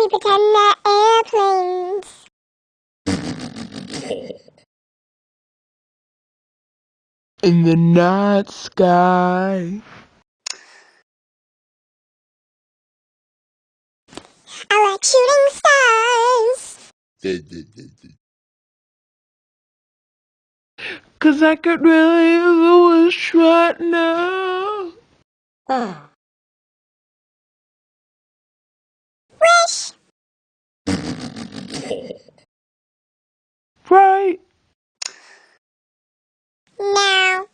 We pretend they're airplanes. In the night sky. I like shooting stars. 'Cause I could really use a wish right now. Wish. Right. Now.